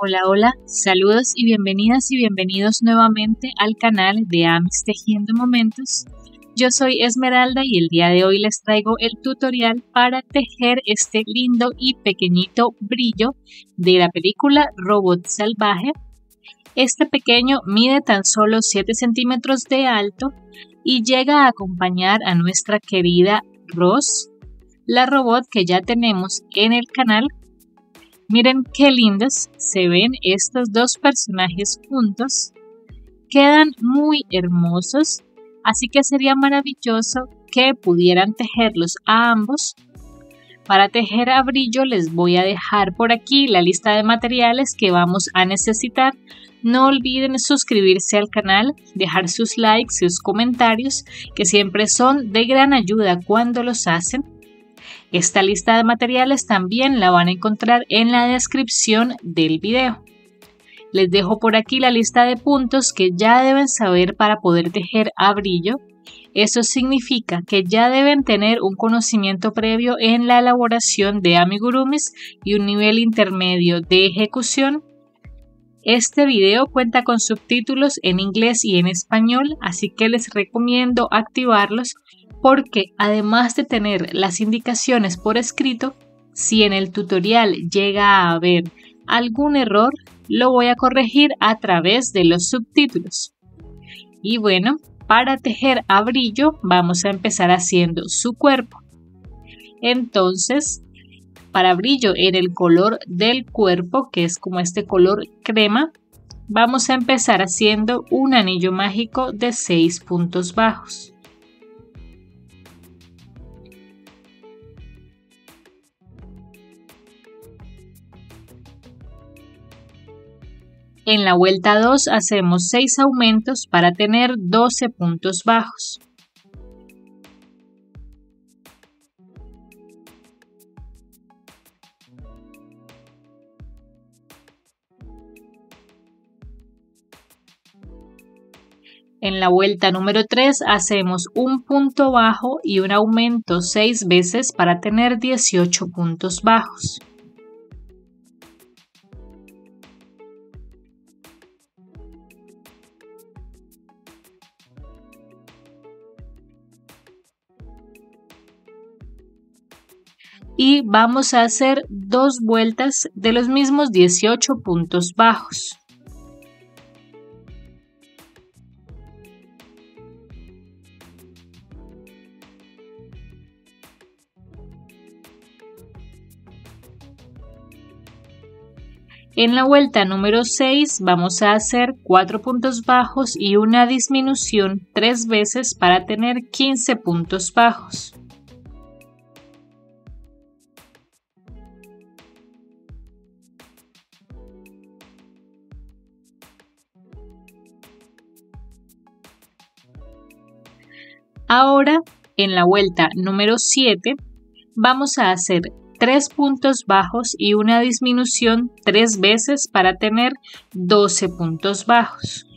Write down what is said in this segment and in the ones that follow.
Hola, hola, saludos y bienvenidas y bienvenidos nuevamente al canal de Amis Tejiendo Momentos. Yo soy Esmeralda y el día de hoy les traigo el tutorial para tejer este lindo y pequeñito brillo de la película Robot Salvaje. Este pequeño mide tan solo 7 centímetros de alto y llega a acompañar a nuestra querida Roz, la robot que ya tenemos en el canal. Miren qué lindos se ven estos dos personajes juntos, quedan muy hermosos, así que sería maravilloso que pudieran tejerlos a ambos. Para tejer a brillo les voy a dejar por aquí la lista de materiales que vamos a necesitar. No olviden suscribirse al canal, dejar sus likes, sus comentarios, que siempre son de gran ayuda cuando los hacen. Esta lista de materiales también la van a encontrar en la descripción del video. Les dejo por aquí la lista de puntos que ya deben saber para poder tejer a brillo. Eso significa que ya deben tener un conocimiento previo en la elaboración de amigurumis y un nivel intermedio de ejecución. Este video cuenta con subtítulos en inglés y en español, así que les recomiendo activarlos porque además de tener las indicaciones por escrito, si en el tutorial llega a haber algún error, lo voy a corregir a través de los subtítulos. Y bueno, para tejer a brillo vamos a empezar haciendo su cuerpo. Entonces, para brillo en el color del cuerpo, que es como este color crema, vamos a empezar haciendo un anillo mágico de 6 puntos bajos. En la vuelta 2 hacemos 6 aumentos para tener 12 puntos bajos. En la vuelta número 3 hacemos un punto bajo y un aumento 6 veces para tener 18 puntos bajos. Y vamos a hacer 2 vueltas de los mismos 18 puntos bajos. En la vuelta número 6 vamos a hacer 4 puntos bajos y una disminución 3 veces para tener 15 puntos bajos. Ahora, en la vuelta número 7, vamos a hacer 3 puntos bajos y una disminución 3 veces para tener 12 puntos bajos.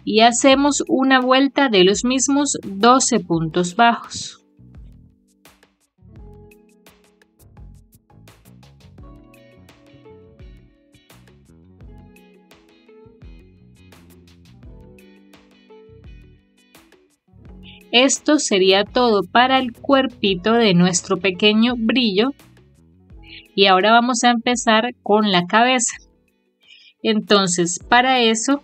Y hacemos una vuelta de los mismos 12 puntos bajos. Esto sería todo para el cuerpito de nuestro pequeño brillo. Y ahora vamos a empezar con la cabeza. Entonces, para eso,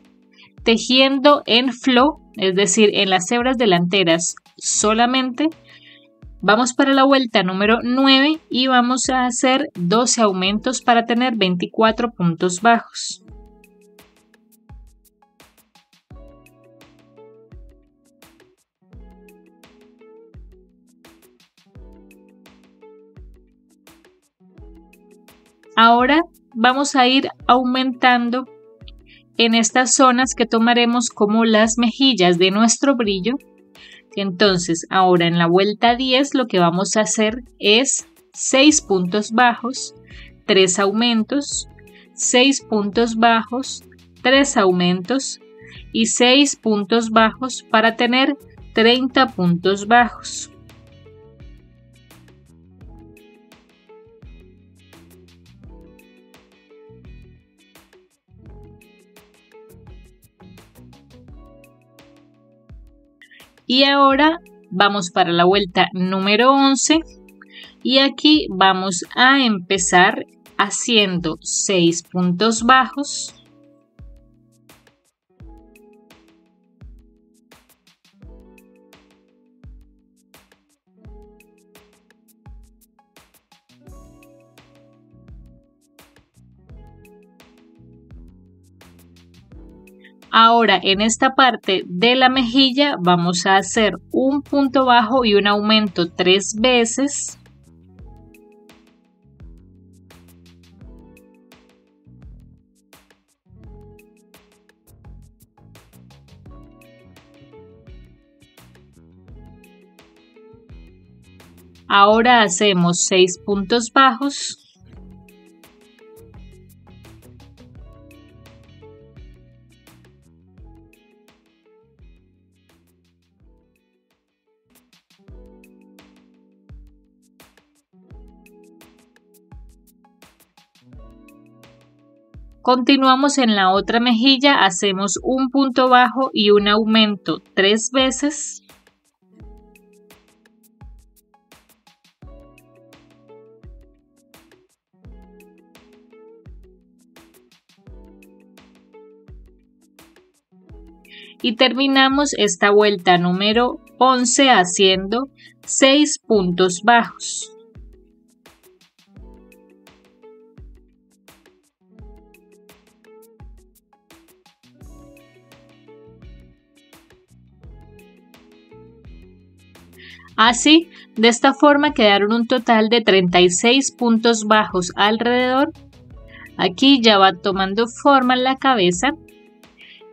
tejiendo en flow, es decir, en las hebras delanteras solamente, vamos para la vuelta número 9 y vamos a hacer 12 aumentos para tener 24 puntos bajos. Ahora vamos a ir aumentando en estas zonas que tomaremos como las mejillas de nuestro brillo. Entonces, ahora en la vuelta 10 lo que vamos a hacer es 6 puntos bajos, 3 aumentos, 6 puntos bajos, 3 aumentos, y 6 puntos bajos para tener 30 puntos bajos. Y ahora vamos para la vuelta número 11 y aquí vamos a empezar haciendo 6 puntos bajos. Ahora en esta parte de la mejilla vamos a hacer un punto bajo y un aumento 3 veces. Ahora hacemos 6 puntos bajos. Continuamos en la otra mejilla, hacemos un punto bajo y un aumento 3 veces. Y terminamos esta vuelta número 11 haciendo 6 puntos bajos. Así, de esta forma quedaron un total de 36 puntos bajos alrededor. Aquí ya va tomando forma la cabeza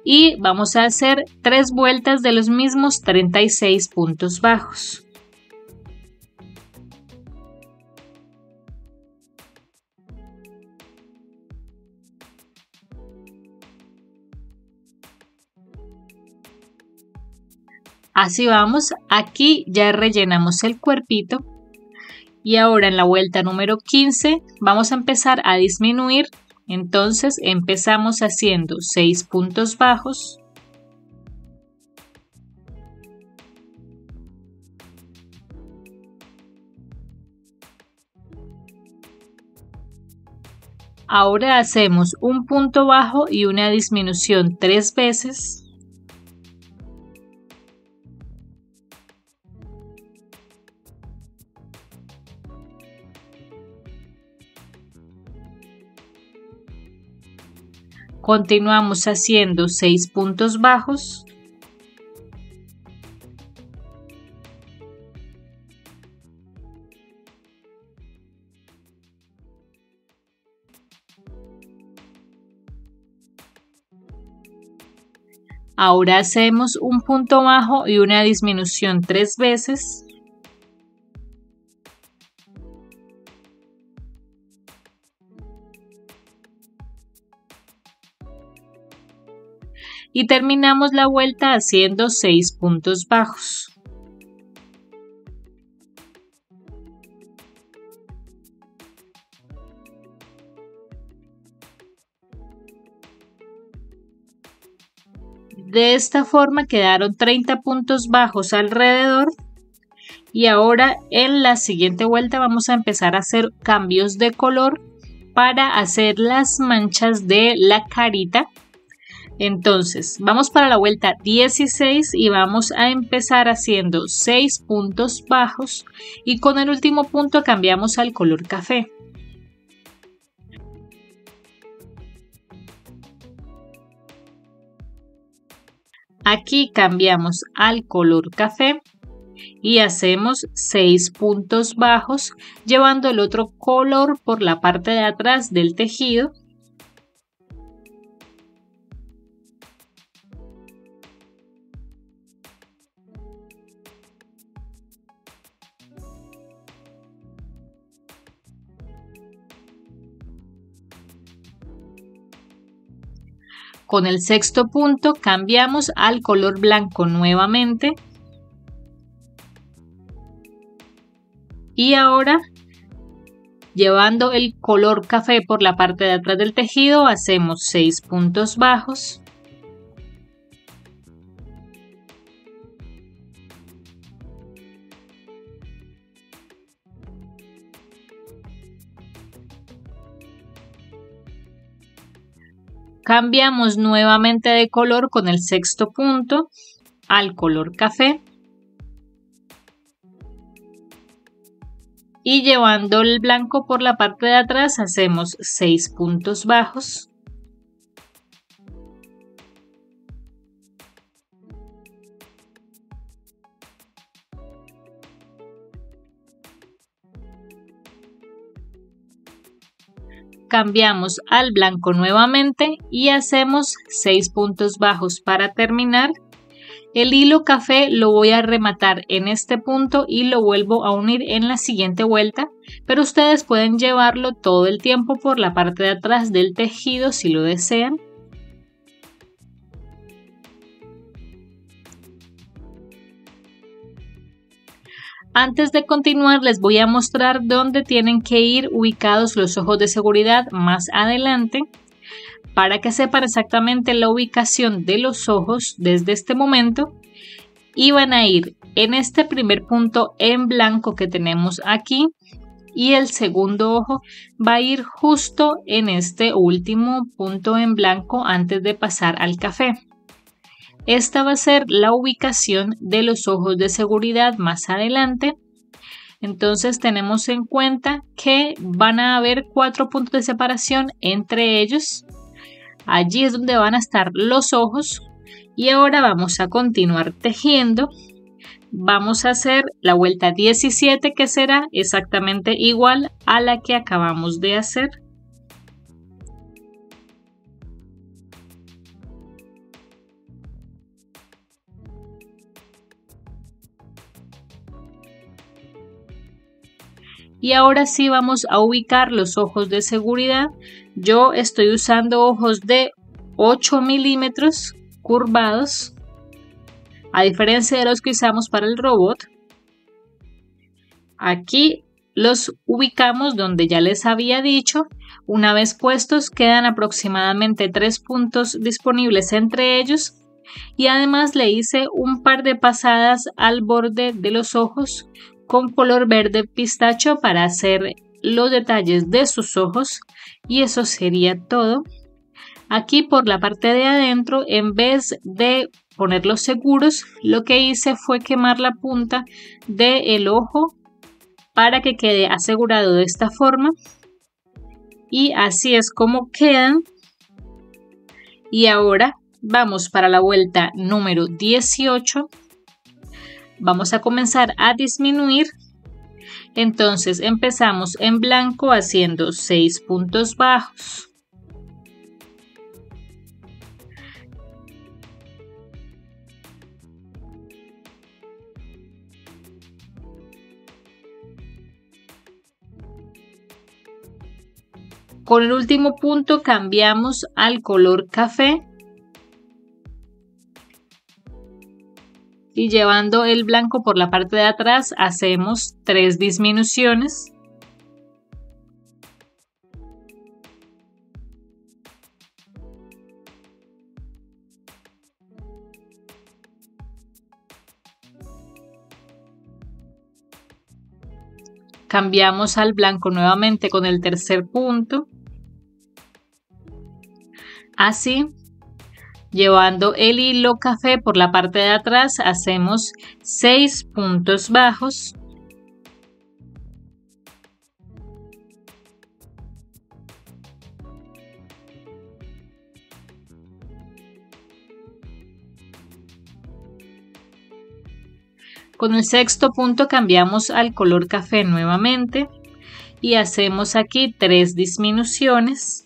y vamos a hacer 3 vueltas de los mismos 36 puntos bajos. Así vamos, aquí ya rellenamos el cuerpito y ahora en la vuelta número 15 vamos a empezar a disminuir. Entonces empezamos haciendo 6 puntos bajos. Ahora hacemos un punto bajo y una disminución 3 veces. Continuamos haciendo 6 puntos bajos. Ahora hacemos un punto bajo y una disminución 3 veces. Y terminamos la vuelta haciendo 6 puntos bajos. De esta forma quedaron 30 puntos bajos alrededor. Y ahora en la siguiente vuelta vamos a empezar a hacer cambios de color para hacer las manchas de la carita. Entonces vamos para la vuelta 16 y vamos a empezar haciendo 6 puntos bajos y con el último punto cambiamos al color café. Aquí cambiamos al color café y hacemos 6 puntos bajos llevando el otro color por la parte de atrás del tejido. Con el sexto punto cambiamos al color blanco nuevamente. Y ahora, llevando el color café por la parte de atrás del tejido, hacemos 6 puntos bajos. Cambiamos nuevamente de color con el sexto punto al color café. Y llevando el blanco por la parte de atrás hacemos 6 puntos bajos. Cambiamos al blanco nuevamente y hacemos 6 puntos bajos para terminar. El hilo café lo voy a rematar en este punto y lo vuelvo a unir en la siguiente vuelta, pero ustedes pueden llevarlo todo el tiempo por la parte de atrás del tejido si lo desean. Antes de continuar les voy a mostrar dónde tienen que ir ubicados los ojos de seguridad más adelante para que sepan exactamente la ubicación de los ojos desde este momento, y van a ir en este primer punto en blanco que tenemos aquí y el segundo ojo va a ir justo en este último punto en blanco antes de pasar al café. Esta va a ser la ubicación de los ojos de seguridad más adelante. Entonces tenemos en cuenta que van a haber 4 puntos de separación entre ellos. Allí es donde van a estar los ojos. Y ahora vamos a continuar tejiendo. Vamos a hacer la vuelta 17, que será exactamente igual a la que acabamos de hacer. Y ahora sí vamos a ubicar los ojos de seguridad. Yo estoy usando ojos de 8 milímetros curvados, a diferencia de los que usamos para el robot. Aquí los ubicamos donde ya les había dicho. Una vez puestos quedan aproximadamente 3 puntos disponibles entre ellos. Y además le hice un par de pasadas al borde de los ojos con color verde pistacho para hacer los detalles de sus ojos, y eso sería todo. Aquí por la parte de adentro, en vez de ponerlos seguros, lo que hice fue quemar la punta del ojo para que quede asegurado de esta forma, y así es como quedan. Y ahora vamos para la vuelta número 18. Vamos a comenzar a disminuir. Entonces empezamos en blanco haciendo 6 puntos bajos. Con el último punto cambiamos al color café. Y llevando el blanco por la parte de atrás hacemos 3 disminuciones. Cambiamos al blanco nuevamente con el tercer punto. Así, llevando el hilo café por la parte de atrás hacemos 6 puntos bajos. Con el sexto punto cambiamos al color café nuevamente y hacemos aquí 3 disminuciones.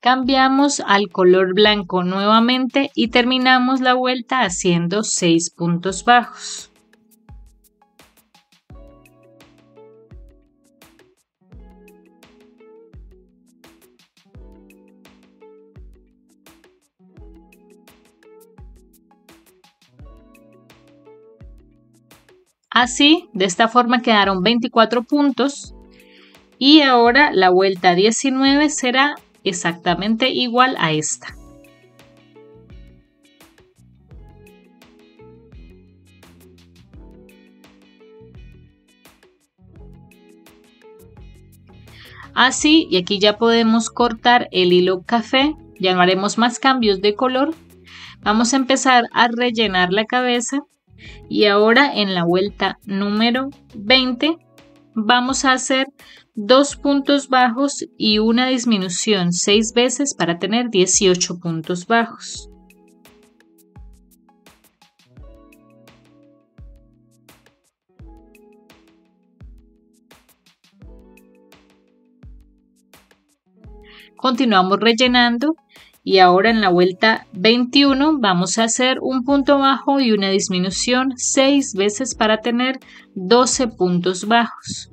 Cambiamos al color blanco nuevamente y terminamos la vuelta haciendo 6 puntos bajos. Así, de esta forma quedaron 24 puntos y ahora la vuelta 19 será exactamente igual a esta. Así, y aquí ya podemos cortar el hilo café, ya no haremos más cambios de color. Vamos a empezar a rellenar la cabeza y ahora en la vuelta número 20 vamos a hacer 2 puntos bajos y una disminución 6 veces para tener 18 puntos bajos. Continuamos rellenando y ahora en la vuelta 21 vamos a hacer un punto bajo y una disminución 6 veces para tener 12 puntos bajos.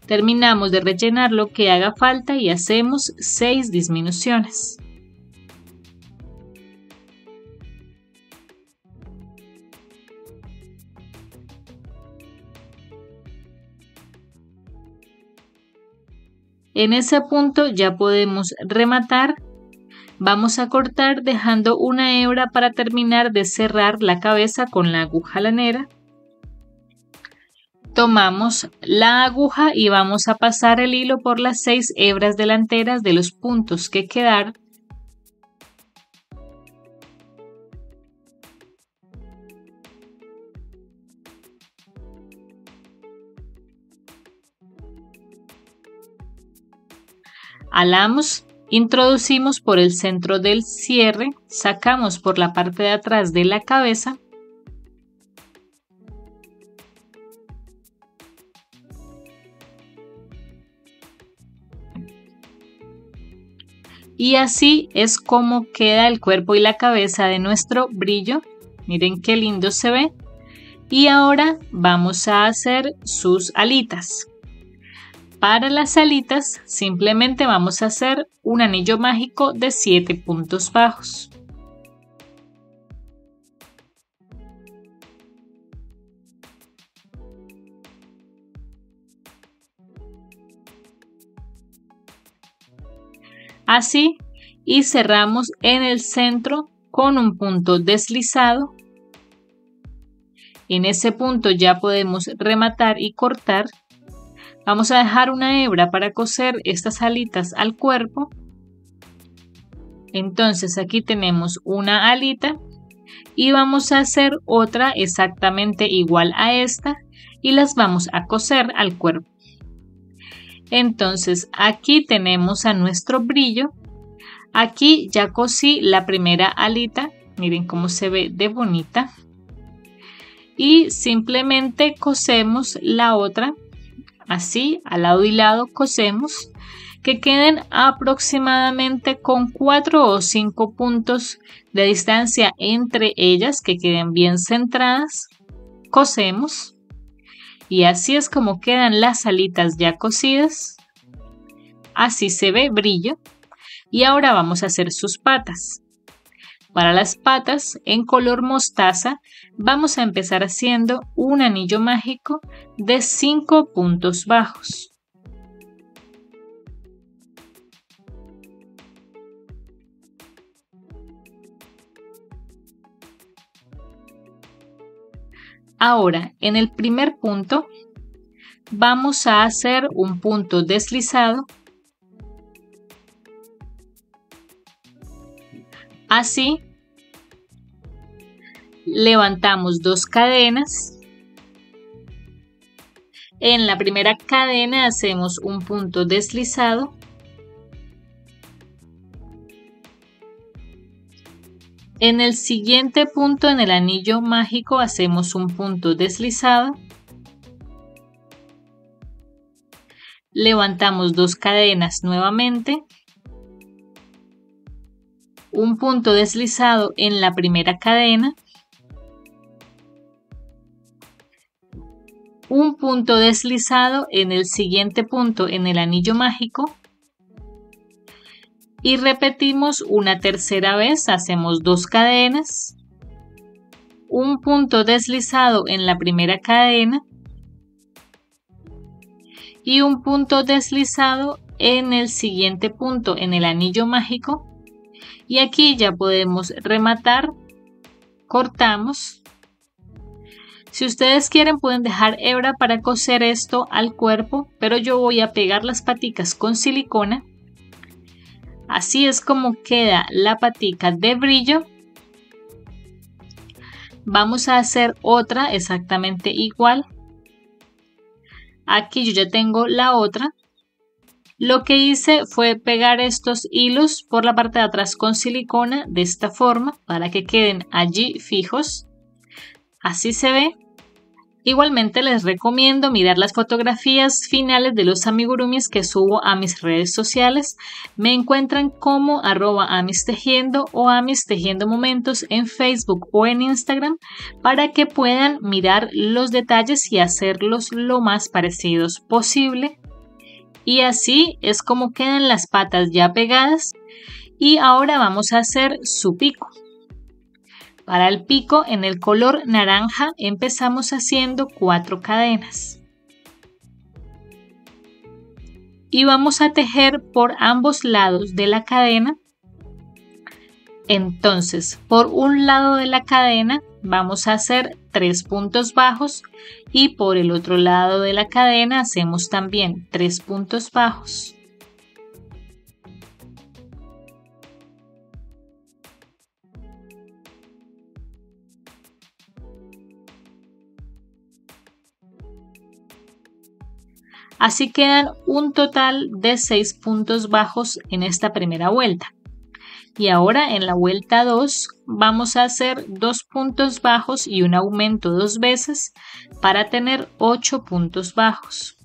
Terminamos de rellenar lo que haga falta y hacemos 6 disminuciones. En ese punto ya podemos rematar. Vamos a cortar dejando una hebra para terminar de cerrar la cabeza con la aguja lanera. Tomamos la aguja y vamos a pasar el hilo por las 6 hebras delanteras de los puntos que quedaron. Alamos, introducimos por el centro del cierre, sacamos por la parte de atrás de la cabeza. Y así es como queda el cuerpo y la cabeza de nuestro brillo. Miren qué lindo se ve. Y ahora vamos a hacer sus alitas. Para las alitas simplemente vamos a hacer un anillo mágico de 7 puntos bajos. Así, y cerramos en el centro con un punto deslizado. En ese punto ya podemos rematar y cortar. Vamos a dejar una hebra para coser estas alitas al cuerpo. Entonces aquí tenemos una alita y vamos a hacer otra exactamente igual a esta y las vamos a coser al cuerpo. Entonces aquí tenemos a nuestro brillo. Aquí ya cosí la primera alita, miren cómo se ve de bonita. Y simplemente cosemos la otra. Así, al lado y lado cosemos, que queden aproximadamente con 4 o 5 puntos de distancia entre ellas, que queden bien centradas. Cosemos y así es como quedan las alitas ya cosidas. Así se ve brillo. Y ahora vamos a hacer sus patas. Para las patas en color mostaza vamos a empezar haciendo un anillo mágico de 5 puntos bajos. Ahora en el primer punto vamos a hacer un punto deslizado. Así, levantamos 2 cadenas. En la primera cadena hacemos un punto deslizado. En el siguiente punto en el anillo mágico hacemos un punto deslizado, levantamos 2 cadenas nuevamente, un punto deslizado en la primera cadena, un punto deslizado en el siguiente punto en el anillo mágico y repetimos una tercera vez, hacemos 2 cadenas, un punto deslizado en la primera cadena y un punto deslizado en el siguiente punto en el anillo mágico, y aquí ya podemos rematar, cortamos. Si ustedes quieren pueden dejar hebra para coser esto al cuerpo, pero yo voy a pegar las paticas con silicona. Así es como queda la patica de brillo. Vamos a hacer otra exactamente igual. Aquí yo ya tengo la otra. Lo que hice fue pegar estos hilos por la parte de atrás con silicona de esta forma para que queden allí fijos. Así se ve. Igualmente les recomiendo mirar las fotografías finales de los amigurumis que subo a mis redes sociales. Me encuentran como @amistejiendo o amistejiendomomentos en Facebook o en Instagram para que puedan mirar los detalles y hacerlos lo más parecidos posible. Y así es como quedan las patas ya pegadas. Y ahora vamos a hacer su pico. Para el pico en el color naranja empezamos haciendo 4 cadenas. Y vamos a tejer por ambos lados de la cadena. Entonces, por un lado de la cadena vamos a hacer 3 puntos bajos y por el otro lado de la cadena hacemos también 3 puntos bajos. Así quedan un total de 6 puntos bajos en esta primera vuelta. Y ahora en la vuelta 2 vamos a hacer 2 puntos bajos y un aumento 2 veces para tener 8 puntos bajos.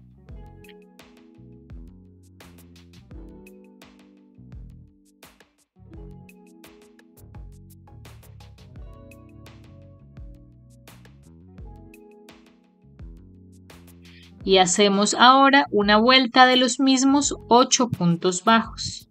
Y hacemos ahora una vuelta de los mismos 8 puntos bajos.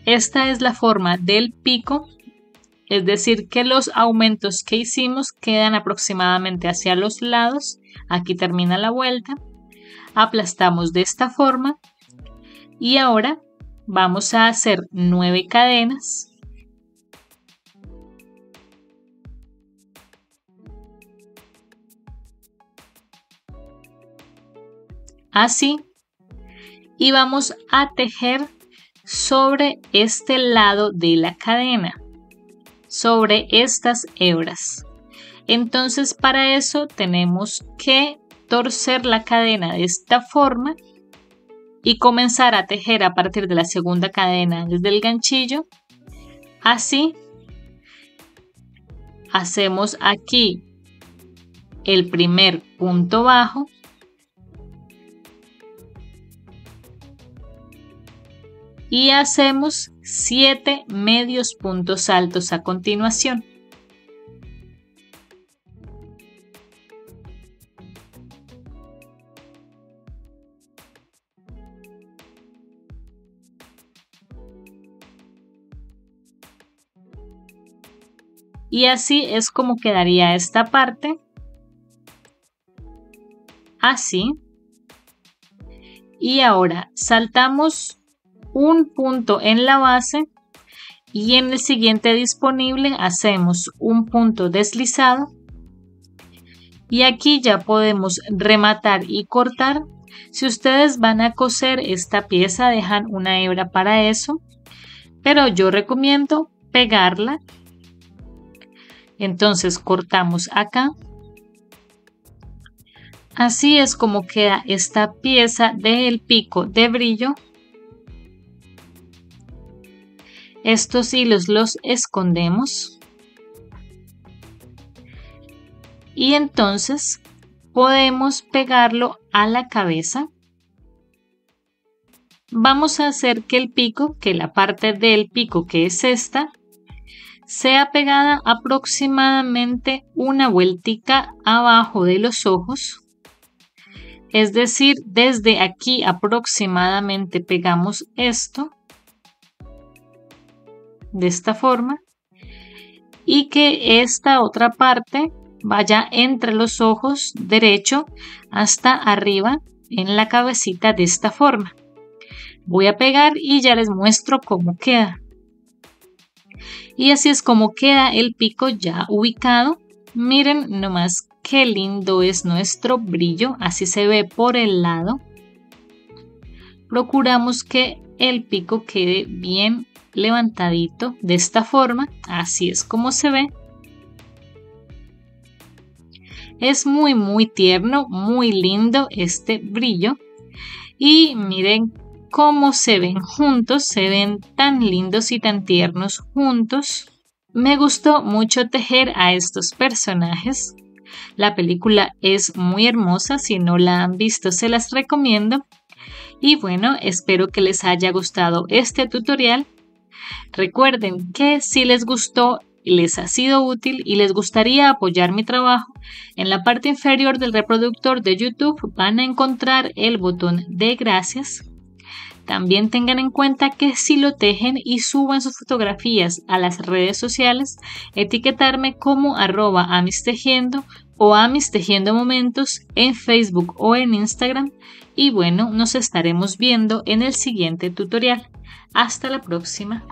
Esta es la forma del pico, es decir que los aumentos que hicimos quedan aproximadamente hacia los lados. Aquí termina la vuelta, aplastamos de esta forma. Y ahora vamos a hacer 9 cadenas. Así. Y vamos a tejer sobre este lado de la cadena, sobre estas hebras. Entonces para eso tenemos que torcer la cadena de esta forma y comenzar a tejer a partir de la segunda cadena desde el ganchillo. Así hacemos aquí el primer punto bajo y hacemos 7 medios puntos altos a continuación. Y así es como quedaría esta parte. Así. Y ahora saltamos un punto en la base y en el siguiente disponible hacemos un punto deslizado. Y aquí ya podemos rematar y cortar. Si ustedes van a coser esta pieza, dejan una hebra para eso. Pero yo recomiendo pegarla. Entonces cortamos acá. Así es como queda esta pieza del pico de brillo. Estos hilos los escondemos. Y entonces podemos pegarlo a la cabeza. Vamos a hacer que el pico, que la parte del pico que es esta, sea pegada aproximadamente una vueltica abajo de los ojos. Es decir, desde aquí aproximadamente pegamos esto de esta forma y que esta otra parte vaya entre los ojos derecho hasta arriba en la cabecita de esta forma. Voy a pegar y ya les muestro cómo queda. Y así es como queda el pico ya ubicado. Miren nomás qué lindo es nuestro brillo, así se ve por el lado. Procuramos que el pico quede bien levantadito de esta forma, así es como se ve. Es muy tierno, muy lindo este brillo. Y miren cómo se ven juntos, se ven tan lindos y tan tiernos juntos. Me gustó mucho tejer a estos personajes. La película es muy hermosa, si no la han visto se las recomiendo. Y bueno, espero que les haya gustado este tutorial. Recuerden que si les gustó, les ha sido útil y les gustaría apoyar mi trabajo, en la parte inferior del reproductor de YouTube van a encontrar el botón de gracias. También tengan en cuenta que si lo tejen y suban sus fotografías a las redes sociales, etiquetarme como @amistejiendo o amistejiendomomentos en Facebook o en Instagram. Y bueno, nos estaremos viendo en el siguiente tutorial. Hasta la próxima.